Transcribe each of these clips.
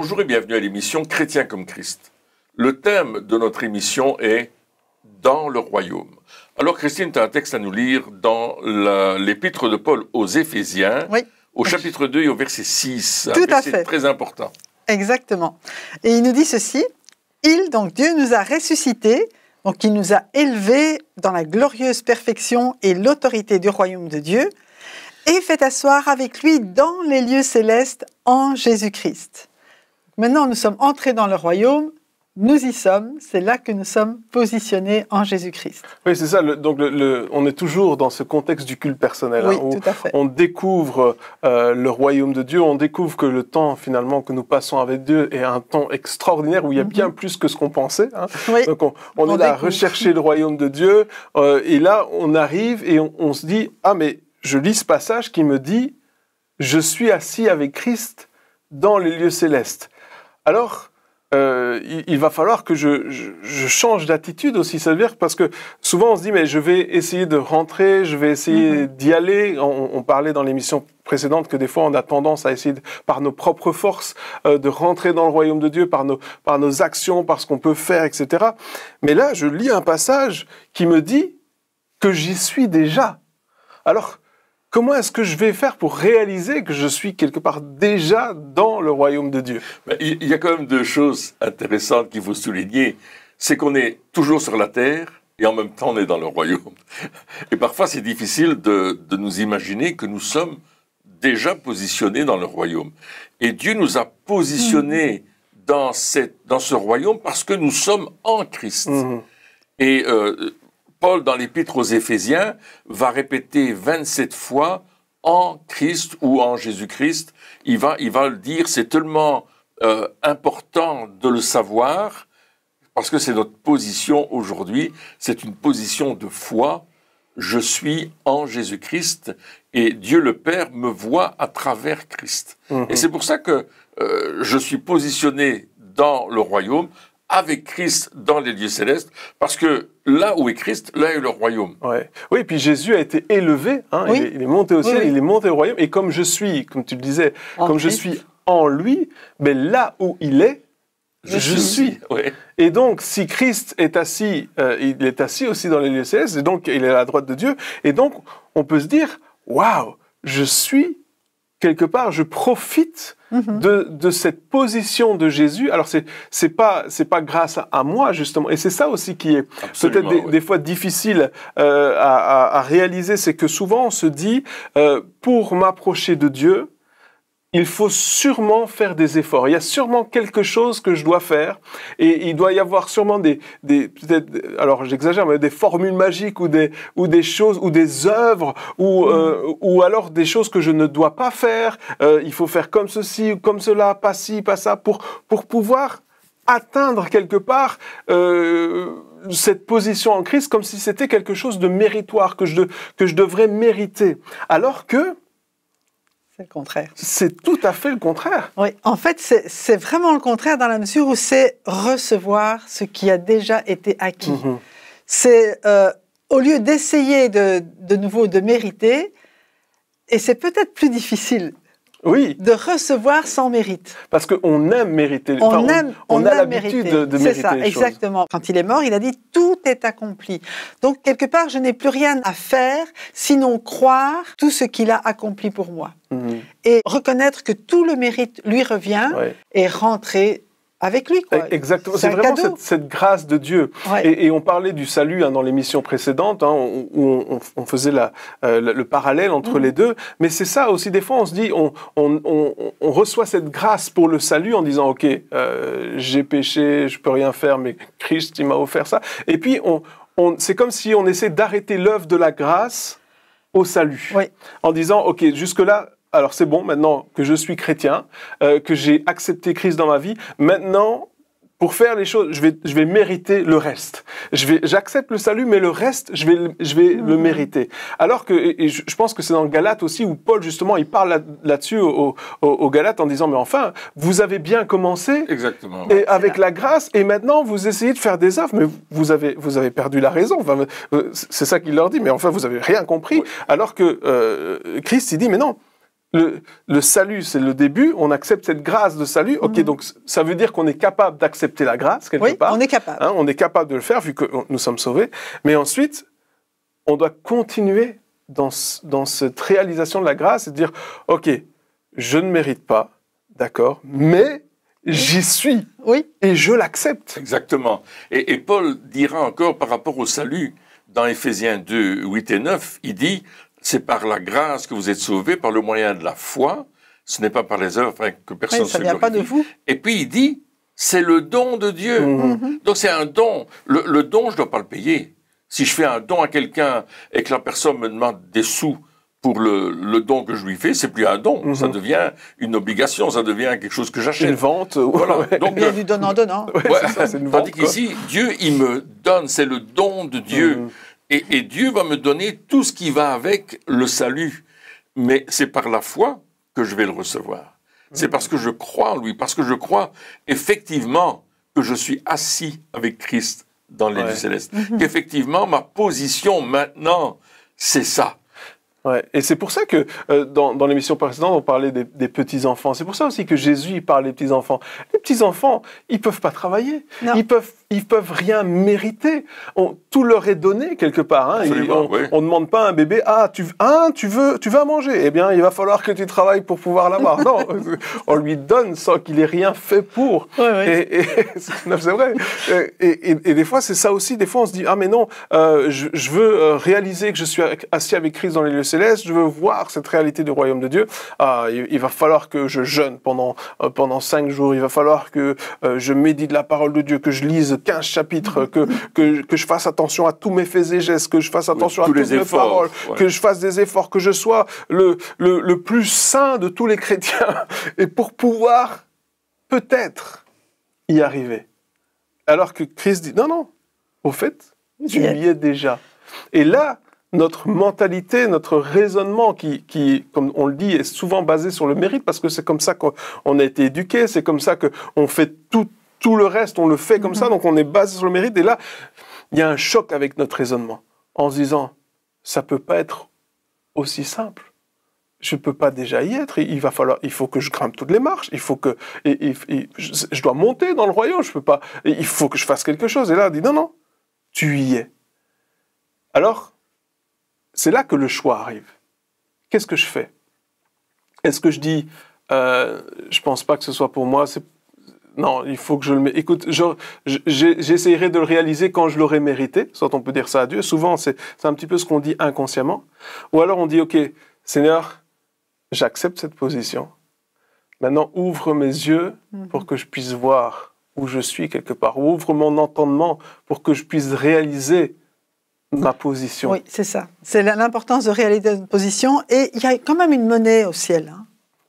Bonjour et bienvenue à l'émission Chrétien comme Christ. Le thème de notre émission est « Dans le royaume ». Alors Christine, tu as un texte à nous lire dans l'épître de Paul aux Éphésiens, oui. Au chapitre 2 et au verset 6. Tout à fait. C'est très important. Exactement. Et il nous dit ceci, donc Dieu nous a ressuscités, donc il nous a élevés dans la glorieuse perfection et l'autorité du royaume de Dieu, et fait asseoir avec lui dans les lieux célestes en Jésus-Christ. Maintenant, nous sommes entrés dans le royaume, nous y sommes, c'est là que nous sommes positionnés en Jésus-Christ. Oui, c'est ça, donc on est toujours dans ce contexte du culte personnel. Oui, hein, où tout à fait. On découvre le royaume de Dieu, on découvre que le temps finalement que nous passons avec Dieu est un temps extraordinaire où il y a bien plus que ce qu'on pensait. Hein. Oui, donc on est là à rechercher le royaume de Dieu, et là on arrive et on se dit « Ah mais je lis ce passage qui me dit « Je suis assis avec Christ dans les lieux célestes ». Alors, il va falloir que je change d'attitude aussi, ça veut dire, parce que souvent on se dit, mais je vais essayer de rentrer, je vais essayer d'y aller. On parlait dans l'émission précédente que des fois on a tendance à essayer, par nos propres forces, de rentrer dans le royaume de Dieu, par nos actions, par ce qu'on peut faire, etc. Mais là, je lis un passage qui me dit que j'y suis déjà. Alors, comment est-ce que je vais faire pour réaliser que je suis quelque part déjà dans le royaume de Dieu? Il y a quand même deux choses intéressantes qu'il faut souligner. C'est qu'on est toujours sur la terre et en même temps on est dans le royaume. Et parfois c'est difficile de nous imaginer que nous sommes déjà positionnés dans le royaume. Et Dieu nous a positionnés dans ce royaume parce que nous sommes en Christ. Et Paul, dans l'épître aux Éphésiens, va répéter 27 fois « en Christ » ou « en Jésus-Christ ». Il va le dire, c'est tellement important de le savoir, parce que c'est notre position aujourd'hui, c'est une position de foi. Je suis en Jésus-Christ et Dieu le Père me voit à travers Christ. Et c'est pour ça que je suis positionné dans le royaume, avec Christ dans les lieux célestes, parce que là où est Christ, là est le royaume. Ouais. Oui, puis Jésus a été élevé, hein, oui. il est monté au ciel, il est monté au royaume, et comme je suis, comme tu le disais, je suis en lui, mais là où il est, je suis. Ouais. Et donc, si Christ est assis, il est assis aussi dans les lieux célestes, et donc il est à la droite de Dieu, et donc on peut se dire, waouh, je suis quelque part, je profite de cette position de Jésus. Alors c'est pas grâce à moi justement, et c'est ça aussi qui est peut-être des fois difficile à réaliser, c'est que souvent on se dit pour m'approcher de Dieu, il faut sûrement faire des efforts. Il y a sûrement quelque chose que je dois faire, et il doit y avoir sûrement peut-être, alors j'exagère, mais des formules magiques ou des choses ou des œuvres ou alors des choses que je ne dois pas faire. Il faut faire comme ceci ou comme cela, pas ci, pas ça, pour pouvoir atteindre quelque part cette position en Christ, comme si c'était quelque chose de méritoire que je devrais mériter, alors que c'est le contraire. C'est tout à fait le contraire. Oui, en fait, c'est vraiment le contraire dans la mesure où c'est recevoir ce qui a déjà été acquis. C'est, au lieu d'essayer de nouveau de mériter, et c'est peut-être plus difficile de recevoir sans mérite. Parce qu'on aime mériter. On a l'habitude de mériter. C'est ça, exactement. Quand il est mort, il a dit « tout est accompli ». Donc, quelque part, je n'ai plus rien à faire, sinon croire tout ce qu'il a accompli pour moi. Et reconnaître que tout le mérite lui revient et rentrer avec lui, quoi. Exactement, c'est vraiment cette grâce de Dieu. Et on parlait du salut dans l'émission précédente, où on faisait le parallèle entre les deux. Mais c'est ça aussi, des fois on se dit, on reçoit cette grâce pour le salut en disant, ok, j'ai péché, je peux rien faire, mais Christ, il m'a offert ça. Et puis c'est comme si on essaie d'arrêter l'œuvre de la grâce au salut. En disant, ok, jusque-là, alors c'est bon, maintenant que je suis chrétien, que j'ai accepté Christ dans ma vie, maintenant, pour faire les choses, je vais mériter le reste. J'accepte le salut, mais le reste, je vais le mériter. Alors que, et je pense que c'est dans le Galates aussi, où Paul, justement, il parle là-dessus aux Galates en disant, mais enfin, vous avez bien commencé. Exactement. Et avec la grâce, et maintenant, vous essayez de faire des œuvres, mais vous avez perdu la raison. Enfin, c'est ça qu'il leur dit, mais enfin, vous avez rien compris. Alors que Christ, il dit, mais non, le salut, c'est le début, on accepte cette grâce de salut. Ok, donc ça veut dire qu'on est capable d'accepter la grâce quelque part. Oui, on est capable. Hein, on est capable de le faire vu que nous sommes sauvés. Mais ensuite, on doit continuer dans cette réalisation de la grâce et dire, ok, je ne mérite pas, d'accord, mais j'y suis. Oui. Et je l'accepte. Exactement. Et Paul dira encore par rapport au salut, dans Éphésiens 2, 8 et 9, il dit, c'est par la grâce que vous êtes sauvés, par le moyen de la foi, ce n'est pas par les œuvres, afin que personne ne se glorifie. Ça vient pas de vous. Et puis il dit, c'est le don de Dieu. Donc c'est un don. Le don, je ne dois pas le payer. Si je fais un don à quelqu'un et que la personne me demande des sous pour le don que je lui fais, c'est plus un don. Ça devient une obligation, ça devient quelque chose que j'achète. Une vente. Voilà. Ouais. Donc, Il y a du donnant-donnant. C'est une vente. tandis qu'ici, Dieu, il me donne, c'est le don de Dieu. Et Dieu va me donner tout ce qui va avec le salut. Mais c'est par la foi que je vais le recevoir. C'est parce que je crois en lui, parce que je crois effectivement que je suis assis avec Christ dans les lieux célestes. Qu'effectivement, ma position maintenant, c'est ça. Ouais. Et c'est pour ça que dans l'émission précédente, on parlait des petits-enfants. C'est pour ça aussi que Jésus il parle des petits-enfants. Les petits-enfants, ils peuvent pas travailler. Non. Ils peuvent rien mériter. Tout leur est donné quelque part. Hein. On demande pas à un bébé, tu veux à manger. Eh bien, il va falloir que tu travailles pour pouvoir l'avoir. Non, on lui donne sans qu'il ait rien fait pour. Et c'est vrai. Et des fois, c'est ça aussi. Des fois, on se dit, ah mais non, je veux réaliser que je suis assis avec Christ dans les lieux célestes. Je veux voir cette réalité du royaume de Dieu. Il va falloir que je jeûne pendant 5 jours. Il va falloir que je médite la parole de Dieu, que je lise 15 chapitres, que je fasse attention à tous mes faits et gestes, que je fasse attention à toutes mes paroles, que je fasse des efforts, que je sois le plus saint de tous les chrétiens, et pour pouvoir peut-être y arriver. Alors que Christ dit, non, au fait, tu y es déjà. Et là, notre mentalité, notre raisonnement qui, comme on le dit, est souvent basé sur le mérite, parce que c'est comme ça qu'on a été éduqué, c'est comme ça qu'on fait tout le reste, on le fait comme ça, donc on est basé sur le mérite. Et là, il y a un choc avec notre raisonnement, en se disant, ça peut pas être aussi simple. Je peux pas déjà y être. Il faut que je grimpe toutes les marches. Il faut que, je dois monter dans le royaume. Je peux pas. Il faut que je fasse quelque chose. Et là, on dit non, tu y es. Alors, c'est là que le choix arrive. Qu'est-ce que je fais? Est-ce que je dis, je pense pas que ce soit pour moi. Non, il faut que je le mette. Écoute, j'essaierai de le réaliser quand je l'aurai mérité. Soit on peut dire ça à Dieu. Souvent, c'est un petit peu ce qu'on dit inconsciemment. Ou alors on dit, ok, Seigneur, j'accepte cette position. Maintenant, ouvre mes yeux pour que je puisse voir où je suis quelque part. Ouvre mon entendement pour que je puisse réaliser ma position. Oui, c'est ça. C'est l'importance de réaliser une position. Et il y a quand même une monnaie au ciel. Hein.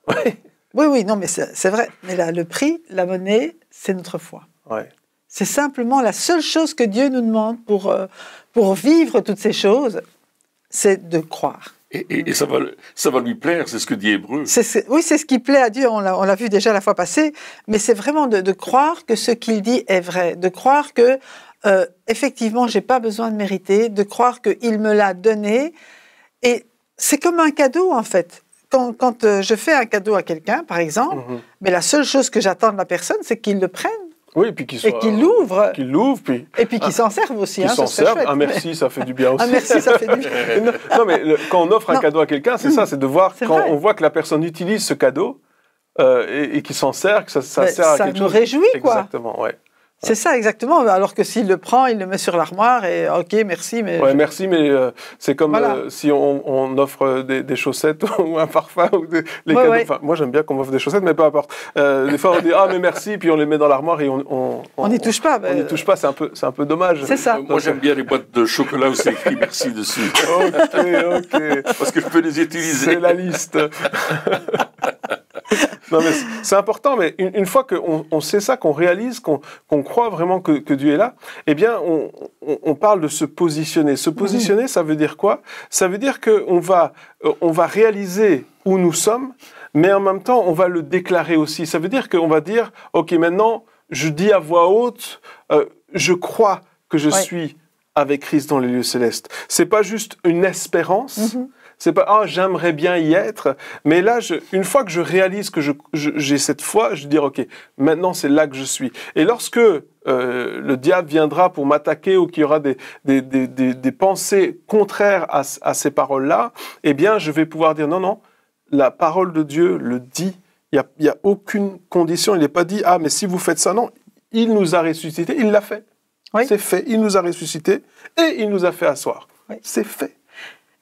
Oui. Oui, non, mais c'est vrai. Mais là, le prix, la monnaie, c'est notre foi. Ouais. C'est simplement la seule chose que Dieu nous demande pour vivre toutes ces choses, c'est de croire. Et ça va lui plaire, c'est ce que dit Hébreu. Oui, c'est ce qui plaît à Dieu, on l'a vu déjà la fois passée, mais c'est vraiment de croire que ce qu'il dit est vrai, de croire que, effectivement, je n'ai pas besoin de mériter, de croire qu'il me l'a donné. Et c'est comme un cadeau, en fait. Quand je fais un cadeau à quelqu'un, par exemple, mais la seule chose que j'attends de la personne, c'est qu'il le prenne. Oui, puis qu'il l'ouvre. Qu'il l'ouvre, puis... Et puis qu'il s'en serve aussi. Qu'il s'en serve. Un merci, ça fait du bien aussi. Un merci, ça fait du bien. Non, mais quand on offre un cadeau à quelqu'un, c'est ça, c'est de voir, quand on voit que la personne utilise ce cadeau et qu'il s'en sert, que ça sert à quelque chose. Ça nous réjouit, quoi. Exactement, ouais. C'est ça, exactement. Alors que s'il le prend, il le met sur l'armoire et OK, merci, mais... Ouais, merci, mais c'est comme si on offre des chaussettes ou un parfum ou les cadeaux. Enfin, moi, j'aime bien qu'on m'offre des chaussettes, mais peu importe. Des fois, on dit « Ah, mais merci », puis on les met dans l'armoire et on n'y touche pas. On n'y touche pas, c'est un peu dommage. C'est ça. Moi, j'aime bien les boîtes de chocolat où c'est écrit « Merci » dessus. OK. Parce que je peux les utiliser. C'est la liste. Non, mais c'est important, mais une fois qu'on sait ça, qu'on réalise, qu'on croit vraiment que Dieu est là, eh bien, on parle de se positionner. Se positionner, ça veut dire quoi? Ça veut dire qu'on va réaliser où nous sommes, mais en même temps, on va le déclarer aussi. Ça veut dire qu'on va dire, OK, maintenant, je dis à voix haute, je crois que je suis avec Christ dans les lieux célestes. C'est pas juste une espérance, C'est pas ah j'aimerais bien y être, mais là une fois que je réalise que j'ai cette foi, je dis ok, maintenant c'est là que je suis. Et lorsque le diable viendra pour m'attaquer ou qu'il y aura des pensées contraires à ces paroles-là, eh bien je vais pouvoir dire non, la parole de Dieu le dit. Il y a aucune condition. Il n'est pas dit ah mais si vous faites ça, non. Il nous a ressuscités, il l'a fait. Oui. C'est fait. Il nous a ressuscités et il nous a fait asseoir. Oui. C'est fait.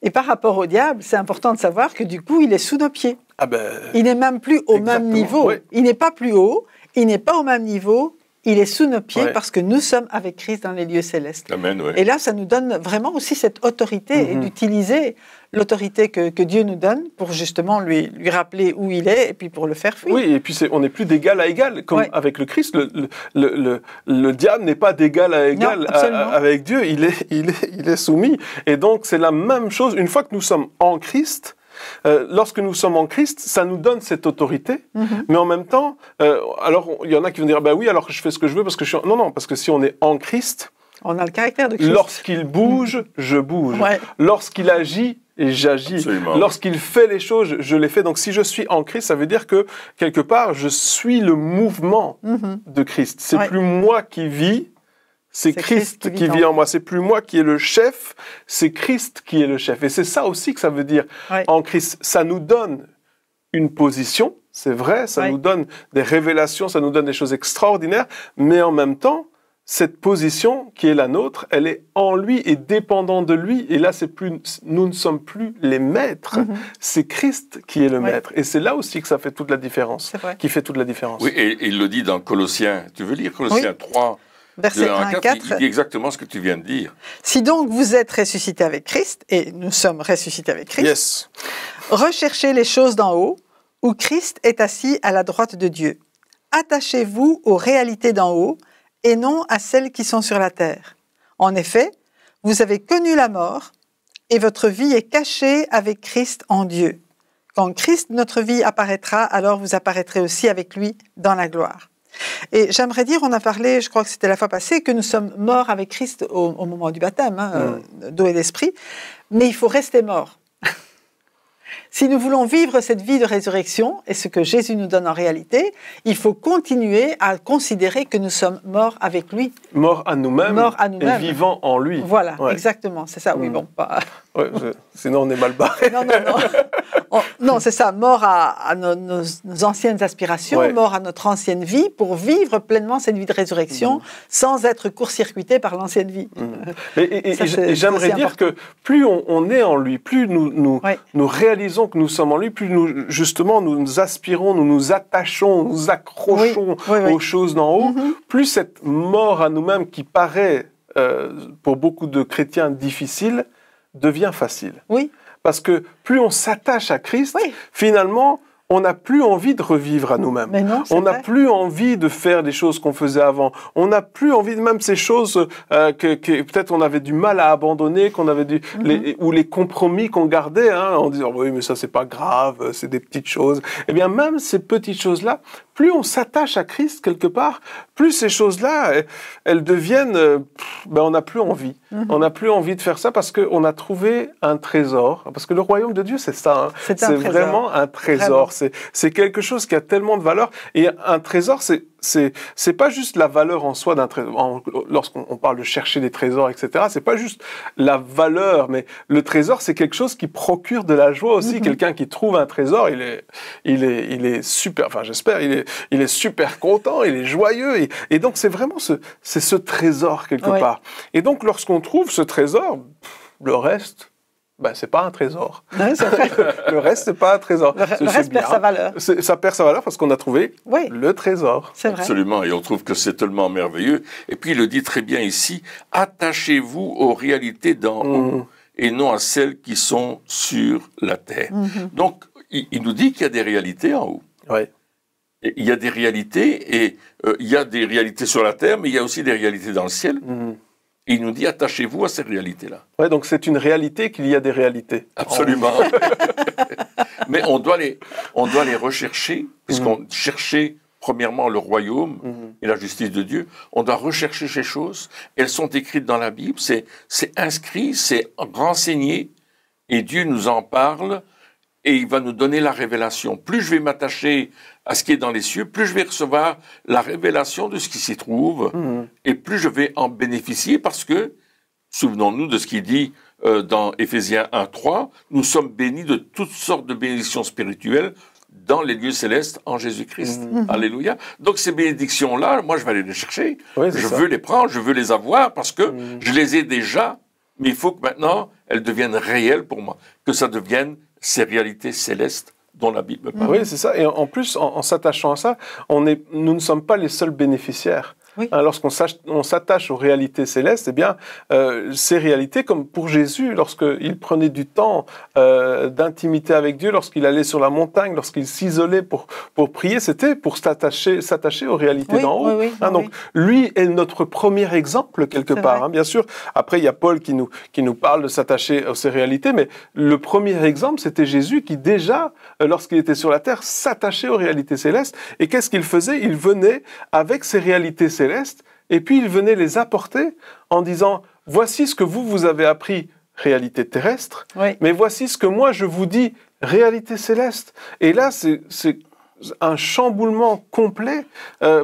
Et par rapport au diable, c'est important de savoir que du coup, il est sous nos pieds. Ah ben, il n'est même plus au même niveau. Oui. Il n'est pas plus haut, il n'est pas au même niveau, il est sous nos pieds parce que nous sommes avec Christ dans les lieux célestes. Amen, oui. Et là, ça nous donne vraiment aussi cette autorité et d'utiliser l'autorité que Dieu nous donne pour justement lui rappeler où il est et puis pour le faire fuir. Oui, et puis on n'est plus d'égal à égal. Comme avec le Christ, le diable n'est pas d'égal à égal avec Dieu. Il est soumis. Et donc, c'est la même chose. Une fois que nous sommes en Christ, lorsque nous sommes en Christ, ça nous donne cette autorité, mais en même temps, alors il y en a qui vont dire, bah oui, alors je fais ce que je veux parce que je suis... Non, parce que si on est en Christ, on a le caractère de Christ. Lorsqu'il bouge, je bouge. Ouais. Lorsqu'il agit, j'agis. Absolument. Lorsqu'il fait les choses, je les fais. Donc si je suis en Christ, ça veut dire que quelque part, je suis le mouvement de Christ. C'est plus moi qui vis, c'est Christ qui vit en moi. C'est plus moi qui est le chef, c'est Christ qui est le chef. Et c'est ça aussi que ça veut dire en Christ. Ça nous donne une position, c'est vrai, ça nous donne des révélations, ça nous donne des choses extraordinaires, mais en même temps, cette position qui est la nôtre, elle est en lui et dépendante de lui. Et là, nous ne sommes plus les maîtres. C'est Christ qui est le maître. Et c'est là aussi que ça fait toute la différence. Qui fait toute la différence. Oui, et il le dit dans Colossiens. Tu veux lire Colossiens 3, verset 1 à 4. Il dit exactement ce que tu viens de dire. Si donc vous êtes ressuscités avec Christ, et nous sommes ressuscités avec Christ, recherchez les choses d'en haut, où Christ est assis à la droite de Dieu. Attachez-vous aux réalités d'en haut, et non à celles qui sont sur la terre. En effet, vous avez connu la mort, et votre vie est cachée avec Christ en Dieu. Quand Christ, notre vie, apparaîtra, alors vous apparaîtrez aussi avec lui dans la gloire. Et j'aimerais dire, on a parlé, je crois que c'était la fois passée, que nous sommes morts avec Christ au moment du baptême, d'eau et d'esprit, mais il faut rester mort. Si nous voulons vivre cette vie de résurrection, et ce que Jésus nous donne en réalité, il faut continuer à considérer que nous sommes morts avec lui. Morts à nous-mêmes et vivants en lui. Voilà, exactement, c'est ça. Oui, bon, pas... sinon on est mal barré. Non, c'est ça, mort à nos anciennes aspirations, mort à notre ancienne vie, pour vivre pleinement cette vie de résurrection, sans être court-circuité par l'ancienne vie. Et j'aimerais dire que plus on est en lui, plus nous réalisons que nous sommes en lui, plus nous aspirons, nous nous attachons, nous accrochons aux choses d'en haut, plus cette mort à nous-mêmes qui paraît, pour beaucoup de chrétiens, difficile, devient facile. Oui. Parce que plus on s'attache à Christ, finalement, on n'a plus envie de revivre à nous-mêmes. On n'a plus envie de faire des choses qu'on faisait avant. On n'a plus envie de même ces choses que peut-être on avait du mal à abandonner, ou les compromis qu'on gardait, en disant oui mais ça c'est pas grave, c'est des petites choses. Eh bien même ces petites choses-là, plus on s'attache à Christ quelque part, plus ces choses-là, elles deviennent, on n'a plus envie. On n'a plus envie de faire ça parce qu'on a trouvé un trésor. Parce que le royaume de Dieu, c'est ça. C'est vraiment un trésor. C'est quelque chose qui a tellement de valeur. Et un trésor, c'est pas juste la valeur en soi d'un trésor. Lorsqu'on parle de chercher des trésors, etc., c'est pas juste la valeur, mais le trésor, c'est quelque chose qui procure de la joie aussi. Quelqu'un qui trouve un trésor, il est super, enfin j'espère, il est super content, il est joyeux. Et donc c'est vraiment ce trésor quelque part. Et donc lorsqu'on trouve ce trésor, le reste... c'est pas un trésor. Ouais, c'est vrai. Le reste, c'est pas un trésor. Le reste perd sa valeur. Ça perd sa valeur parce qu'on a trouvé le trésor. C'est vrai. Absolument, et on trouve que c'est tellement merveilleux. Et puis il le dit très bien ici, attachez-vous aux réalités d'en haut et non à celles qui sont sur la terre. Donc, il nous dit qu'il y a des réalités en haut. Oui. Il y a des réalités, et il y a des réalités sur la terre, mais il y a aussi des réalités dans le ciel. Et il nous dit, attachez-vous à ces réalités-là. Oui, donc c'est une réalité qu'il y a des réalités. Absolument. Mais on doit les rechercher, puisqu'on cherchait premièrement le royaume et la justice de Dieu. On doit rechercher ces choses. Elles sont écrites dans la Bible, c'est inscrit, c'est renseigné. et Dieu nous en parle et il va nous donner la révélation. Plus je vais m'attacher à ce qui est dans les cieux, plus je vais recevoir la révélation de ce qui s'y trouve et plus je vais en bénéficier parce que, souvenons-nous de ce qu'il dit dans Éphésiens 1:3, nous sommes bénis de toutes sortes de bénédictions spirituelles dans les lieux célestes en Jésus-Christ. Alléluia. Donc ces bénédictions-là, moi je vais aller les chercher. Oui, je veux les prendre, je veux les avoir parce que je les ai déjà, mais il faut que maintenant elles deviennent réelles pour moi, que ça devienne ces réalités célestes dont la Bible parle. Oui, c'est ça. Et en plus, en s'attachant à ça, nous ne sommes pas les seuls bénéficiaires. Oui. Lorsqu'on s'attache aux réalités célestes, eh bien, ces réalités, comme pour Jésus, lorsqu'il prenait du temps d'intimité avec Dieu, lorsqu'il allait sur la montagne, lorsqu'il s'isolait pour prier, c'était pour s'attacher aux réalités d'en haut. Donc, lui est notre premier exemple, quelque part. Bien sûr, après, il y a Paul qui nous parle de s'attacher à ces réalités, mais le premier exemple, c'était Jésus qui, déjà, lorsqu'il était sur la terre, s'attachait aux réalités célestes. Et qu'est-ce qu'il faisait? Il venait avec ces réalités célestes, et puis il venait les apporter en disant « Voici ce que vous avez appris, réalité terrestre, mais voici ce que moi je vous dis, réalité céleste. » Et là, c'est un chamboulement complet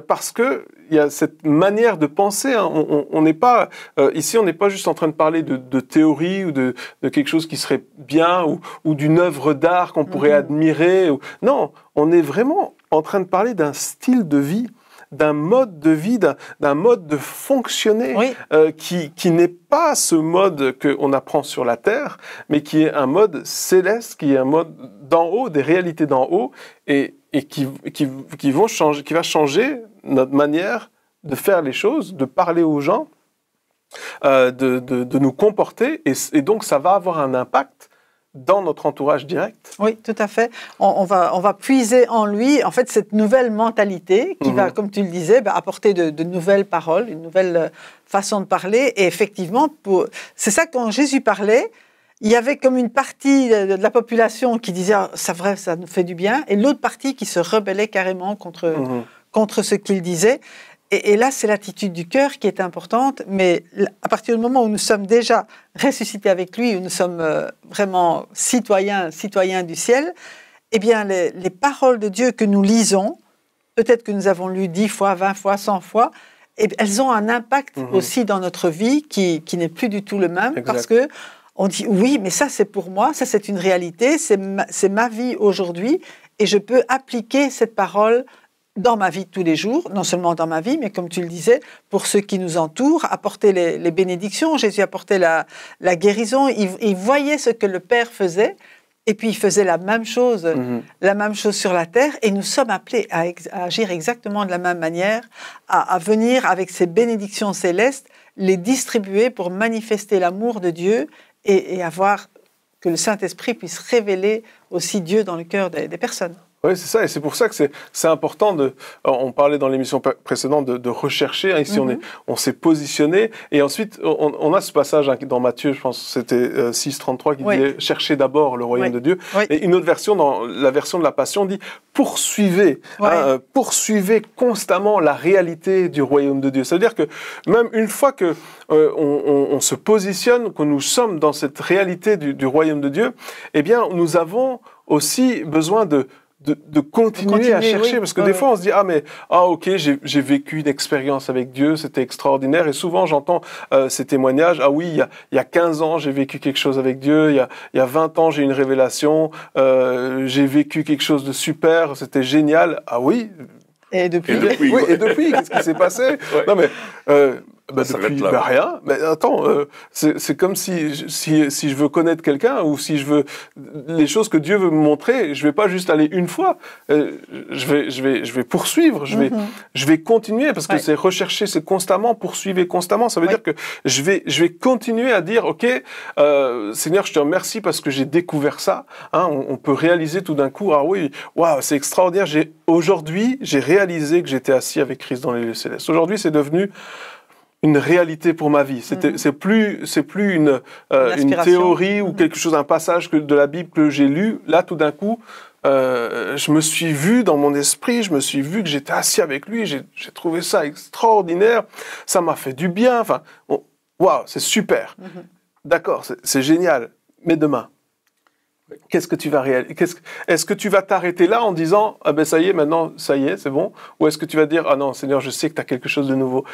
parce que il y a cette manière de penser. On n'est pas ici, on n'est pas juste en train de parler de théorie ou de quelque chose qui serait bien ou d'une œuvre d'art qu'on pourrait admirer. Non, on est vraiment en train de parler d'un style de vie, d'un mode de vie, d'un mode de fonctionner qui n'est pas ce mode qu'on apprend sur la terre, mais qui est un mode céleste, qui est un mode d'en haut, des réalités d'en haut, et qui va changer notre manière de faire les choses, de parler aux gens, de nous comporter, et donc ça va avoir un impact dans notre entourage direct. Oui, tout à fait. On va puiser en lui, en fait, cette nouvelle mentalité qui va, comme tu le disais, apporter de nouvelles paroles, une nouvelle façon de parler. Et effectivement, c'est ça, quand Jésus parlait, il y avait comme une partie de la population qui disait « c'est vrai, ça nous fait du bien », et l'autre partie qui se rebellait carrément contre ce qu'il disait. Et là, c'est l'attitude du cœur qui est importante, mais à partir du moment où nous sommes déjà ressuscités avec lui, où nous sommes vraiment citoyens du ciel, eh bien, les paroles de Dieu que nous lisons, peut-être que nous avons lu 10 fois, 20 fois, 100 fois, elles ont un impact aussi dans notre vie qui n'est plus du tout le même, parce que on dit oui, mais ça c'est pour moi, ça c'est une réalité, c'est ma vie aujourd'hui, et je peux appliquer cette parole dans ma vie de tous les jours, non seulement dans ma vie, mais comme tu le disais, pour ceux qui nous entourent, apporter les bénédictions. Jésus apportait la guérison, il voyait ce que le Père faisait, et puis il faisait la même chose sur la terre, et nous sommes appelés à agir exactement de la même manière, à venir avec ces bénédictions célestes, les distribuer pour manifester l'amour de Dieu, et avoir que le Saint-Esprit puisse révéler aussi Dieu dans le cœur des personnes. Oui, c'est ça, et c'est pour ça que c'est important on parlait dans l'émission précédente de rechercher, ici on s'est positionné, et ensuite on a ce passage dans Matthieu, je pense que c'était 6,33 qui disait « Cherchez d'abord le royaume de Dieu », et une autre version, dans la version de la Passion, dit « Poursuivez, poursuivez constamment la réalité du royaume de Dieu ». Ça veut dire que même une fois que on se positionne, que nous sommes dans cette réalité du royaume de Dieu, eh bien nous avons aussi besoin de continuer à chercher, parce que des fois on se dit ok, j'ai vécu une expérience avec Dieu, c'était extraordinaire, et souvent j'entends ces témoignages, il y a 15 ans j'ai vécu quelque chose avec Dieu, il y a 20 ans j'ai eu une révélation, j'ai vécu quelque chose de super, c'était génial. Et depuis, qu'est-ce qui s'est passé? Non mais depuis, rien. Mais attends, c'est comme si je veux connaître quelqu'un, ou si je veux les choses que Dieu veut me montrer, je vais pas juste aller une fois. Je vais poursuivre, je vais continuer, parce que c'est rechercher, c'est constamment poursuivre constamment. Ça veut dire que je vais continuer à dire ok, Seigneur, je te remercie parce que j'ai découvert ça. On peut réaliser tout d'un coup, c'est extraordinaire. Aujourd'hui, j'ai réalisé que j'étais assis avec Christ dans les lieux célestes. Aujourd'hui, c'est devenu une réalité pour ma vie. C'est plus une théorie ou quelque chose, un passage de la Bible que j'ai lu. Là, tout d'un coup, je me suis vu dans mon esprit, je me suis vu que j'étais assis avec lui, j'ai trouvé ça extraordinaire, ça m'a fait du bien, c'est super. D'accord, c'est génial. Mais demain, qu'est-ce que tu vas réaliser? Est-ce que tu vas t'arrêter là en disant « Ah ben ça y est, maintenant, ça y est, c'est bon » ou est-ce que tu vas dire « Ah non, Seigneur, je sais que tu as quelque chose de nouveau. »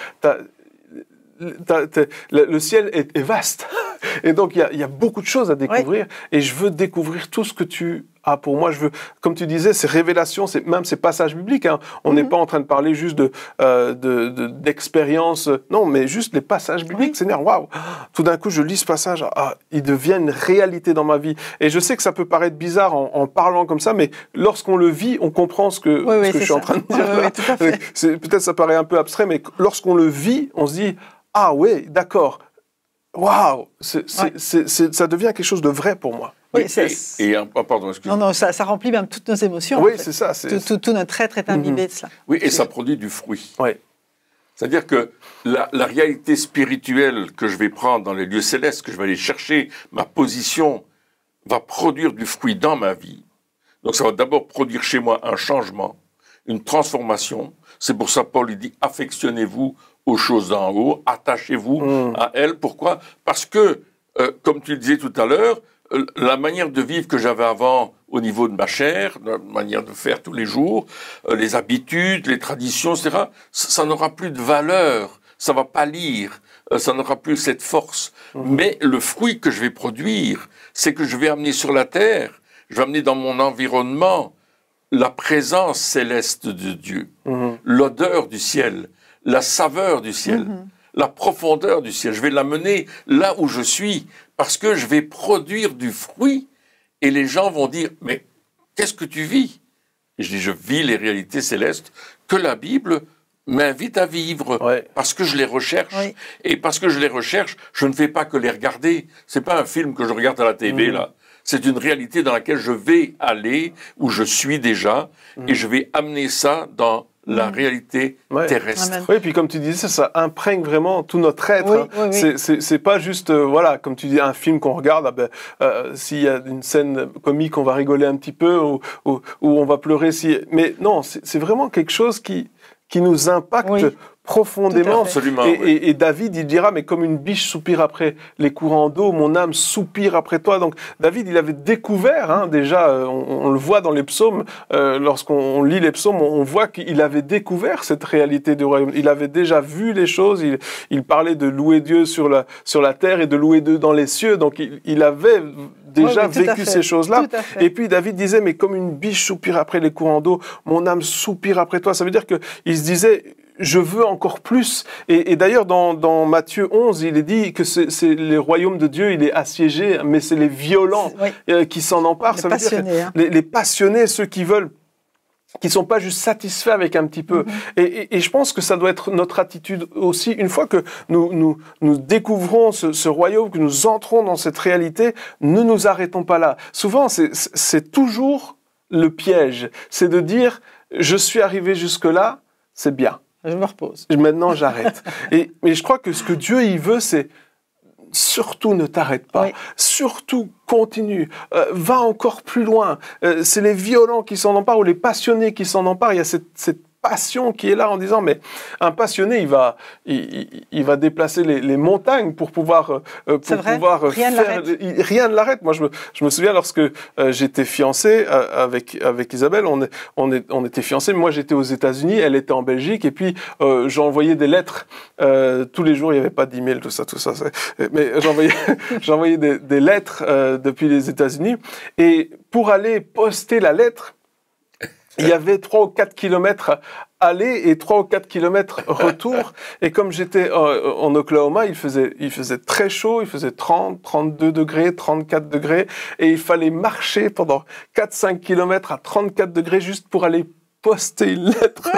Le ciel est vaste. Et donc, il y a beaucoup de choses à découvrir. Et je veux découvrir tout ce que tu as pour moi. Je veux, comme tu disais, ces révélations, même ces passages bibliques. Hein. On n'est pas en train de parler juste d'expérience. Non, mais juste les passages bibliques. Seigneur, waouh! Tout d'un coup, je lis ce passage. Il devient une réalité dans ma vie. Et je sais que ça peut paraître bizarre en parlant comme ça, mais lorsqu'on le vit, on comprend ce que je suis en train de dire là. Tout à fait. Peut-être ça paraît un peu abstrait, mais lorsqu'on le vit, on se dit « Ah oui, d'accord. Waouh, ça devient quelque chose de vrai pour moi. » Oui, pardon, excusez-moi. Non, ça remplit même toutes nos émotions. Oui, en fait. c'est ça. Tout notre être est imbibé de cela. Oui, et ça produit du fruit. Oui. C'est-à-dire que la réalité spirituelle que je vais prendre dans les lieux célestes, que je vais aller chercher, ma position, va produire du fruit dans ma vie. Donc ça va d'abord produire chez moi un changement, une transformation. C'est pour ça Paul il dit « Affectionnez-vous aux choses d'en haut, attachez-vous à elles. » Pourquoi ? Parce que, comme tu le disais tout à l'heure, la manière de vivre que j'avais avant au niveau de ma chair, la manière de faire tous les jours, les habitudes, les traditions, etc., ça n'aura plus de valeur, ça va pâlir, ça n'aura plus cette force. Mais le fruit que je vais produire, c'est que je vais amener sur la terre, je vais amener dans mon environnement la présence céleste de Dieu, l'odeur du ciel, la saveur du ciel, la profondeur du ciel. Je vais l'amener là où je suis parce que je vais produire du fruit et les gens vont dire « Mais qu'est-ce que tu vis ?» Et je dis « Je vis les réalités célestes que la Bible m'invite à vivre parce que je les recherche. Et parce que je les recherche, je ne fais pas que les regarder. C'est pas un film que je regarde à la TV, là. C'est une réalité dans laquelle je vais aller, où je suis déjà, et je vais amener ça dans la réalité terrestre. Amen. Oui, puis comme tu disais, ça imprègne vraiment tout notre être. C'est pas juste, voilà, comme tu dis, un film qu'on regarde, s'il y a une scène comique, on va rigoler un petit peu, ou on va pleurer. Mais non, c'est vraiment quelque chose qui nous impacte profondément. Absolument. Et David, il dira, mais comme une biche soupire après les courants d'eau, mon âme soupire après toi. Donc David, il avait découvert, déjà, on le voit dans les psaumes, lorsqu'on lit les psaumes, on voit qu'il avait découvert cette réalité du royaume. Il avait déjà vu les choses, il parlait de louer Dieu sur la terre et de louer Dieu dans les cieux. Donc il avait déjà vécu ces choses-là. Et puis David disait, mais comme une biche soupire après les courants d'eau, mon âme soupire après toi. Ça veut dire qu'il se disait, je veux encore plus. Et d'ailleurs, dans Matthieu 11, il est dit que c'est le royaume de Dieu, il est assiégé, mais c'est les violents qui s'en emparent. Ça veut dire que les passionnés, ceux qui veulent, qui sont pas juste satisfaits avec un petit peu. Et je pense que ça doit être notre attitude aussi. Une fois que nous découvrons ce royaume, que nous entrons dans cette réalité, ne nous arrêtons pas là. Souvent, c'est toujours le piège. C'est de dire, je suis arrivé jusque-là, c'est bien. Je me repose. Maintenant, j'arrête. Mais je crois que ce que Dieu, il veut, c'est surtout ne t'arrête pas. Surtout continue. Va encore plus loin. C'est les violents qui s'en emparent ou les passionnés qui s'en emparent. Il y a cette passion qui est là en disant, mais un passionné, il va déplacer les montagnes pour pouvoir rien ne l'arrête. Moi, je me souviens lorsque j'étais fiancé avec Isabelle, on était fiancés. Moi, j'étais aux États-Unis, elle était en Belgique, et puis j'envoyais des lettres tous les jours. Il n'y avait pas d'email, tout ça. Mais j'envoyais des lettres depuis les États-Unis, et pour aller poster la lettre, il y avait 3 ou 4 kilomètres aller et 3 ou 4 kilomètres retour. Et comme j'étais en Oklahoma, il faisait très chaud, il faisait 30, 32 degrés, 34 degrés. Et il fallait marcher pendant 4-5 kilomètres à 34 degrés juste pour aller poster une lettre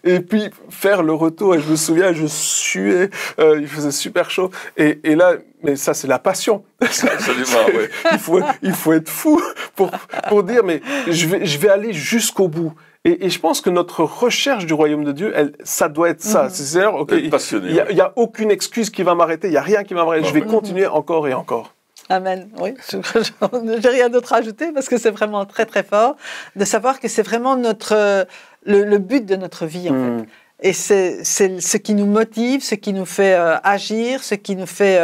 et puis faire le retour. Et je me souviens, je suais, il faisait super chaud. Et là, mais ça, c'est la passion. Absolument, oui. Il faut être fou pour dire, mais je vais aller jusqu'au bout. Et je pense que notre recherche du royaume de Dieu, ça doit être ça. C'est-à-dire, il y a aucune excuse qui va m'arrêter, il y a rien qui va m'arrêter. Je vais continuer encore et encore. Amen. Oui, je n'ai rien d'autre à ajouter parce que c'est vraiment très très fort de savoir que c'est vraiment le but de notre vie en fait. Et c'est ce qui nous motive, ce qui nous fait agir, ce qui nous fait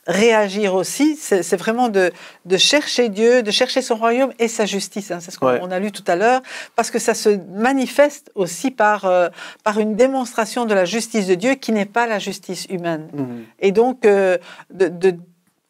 réagir aussi, c'est vraiment de chercher Dieu, de chercher son royaume et sa justice. Hein, c'est ce qu'on a lu tout à l'heure, parce que ça se manifeste aussi par une démonstration de la justice de Dieu qui n'est pas la justice humaine. Et donc,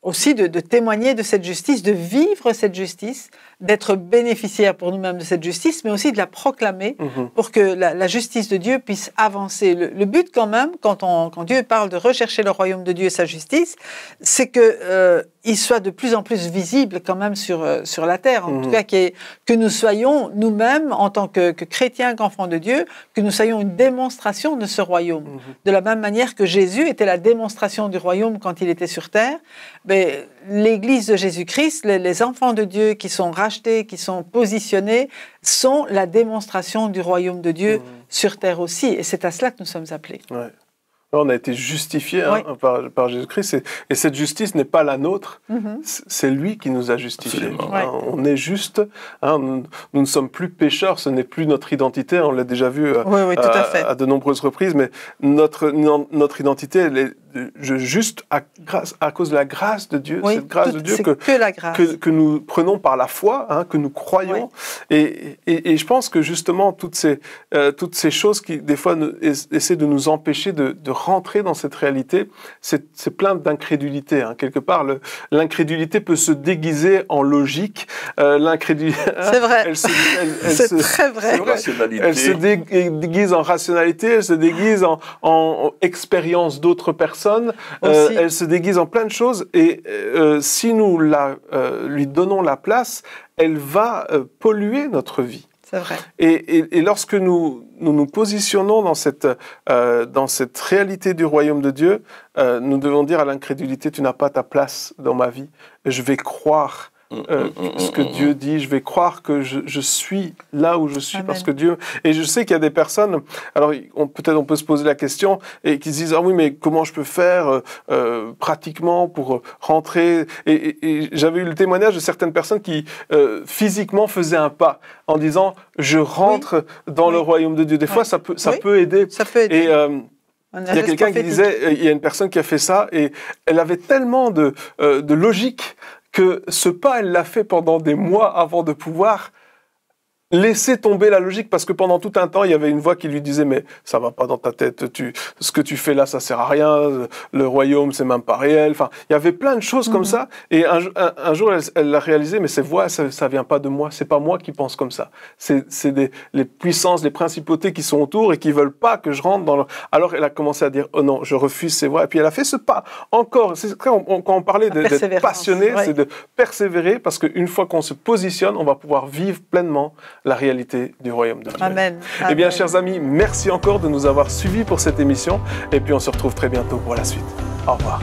aussi de témoigner de cette justice, de vivre cette justice, d'être bénéficiaire pour nous-mêmes de cette justice, mais aussi de la proclamer pour que la justice de Dieu puisse avancer. Le but quand même, quand Dieu parle de rechercher le royaume de Dieu et sa justice, c'est qu'il soit de plus en plus visible quand même sur la terre. En tout cas, que nous soyons nous-mêmes, en tant que chrétiens, qu'enfants de Dieu, que nous soyons une démonstration de ce royaume. De la même manière que Jésus était la démonstration du royaume quand il était sur terre, mais l'Église de Jésus-Christ, les enfants de Dieu qui sont rachetés, qui sont positionnés, sont la démonstration du royaume de Dieu sur terre aussi. Et c'est à cela que nous sommes appelés. Ouais. On a été justifiés par Jésus-Christ. Et cette justice n'est pas la nôtre, c'est lui qui nous a justifiés. On est juste, nous ne sommes plus pécheurs, ce n'est plus notre identité, on l'a déjà vu tout à fait. À de nombreuses reprises, mais notre identité, elle est juste à cause de la grâce de Dieu, cette grâce de Dieu que nous prenons par la foi, que nous croyons. Et je pense que justement, toutes ces choses qui, des fois, essaient de nous empêcher de rentrer dans cette réalité, c'est plein d'incrédulité. Quelque part, l'incrédulité peut se déguiser en logique. C'est vrai. C'est très vrai. Elle se déguise en rationalité, elle se déguise en expérience d'autres personnes. Elle se déguise en plein de choses et si nous lui donnons la place, elle va polluer notre vie. C'est vrai. Et lorsque nous nous positionnons dans cette réalité du royaume de Dieu, nous devons dire à l'incrédulité, tu n'as pas ta place dans ma vie. Je vais croire ce que Dieu dit, je vais croire que je suis là où je suis. Amen. Parce que Dieu... Et je sais qu'il y a des personnes, alors peut-être on peut se poser la question, et qui se disent, ah oui, mais comment je peux faire pratiquement pour rentrer et j'avais eu le témoignage de certaines personnes qui physiquement faisaient un pas en disant, je rentre dans le royaume de Dieu. Des fois, ça peut aider. Ça peut aider. Et, il y a quelqu'un qui disait, il y a une personne qui a fait ça, et elle avait tellement de logique que ce pas, elle l'a fait pendant des mois avant de pouvoir laisser tomber la logique, parce que pendant tout un temps, il y avait une voix qui lui disait « Mais ça va pas dans ta tête, ce que tu fais là, ça sert à rien, le royaume, c'est même pas réel. » Enfin, il y avait plein de choses comme ça, et un jour, elle l'a réalisé, mais ces voix, ça vient pas de moi, c'est pas moi qui pense comme ça. C'est les puissances, les principautés qui sont autour et qui veulent pas que je rentre dans le... Alors, elle a commencé à dire « Oh non, je refuse ces voix. » Et puis, elle a fait ce pas encore. Quand on parlait d'être passionné, c'est de persévérer, parce qu'une fois qu'on se positionne, on va pouvoir vivre pleinement la réalité du royaume de Dieu. Amen. Eh bien, chers amis, merci encore de nous avoir suivis pour cette émission. Et puis, on se retrouve très bientôt pour la suite. Au revoir.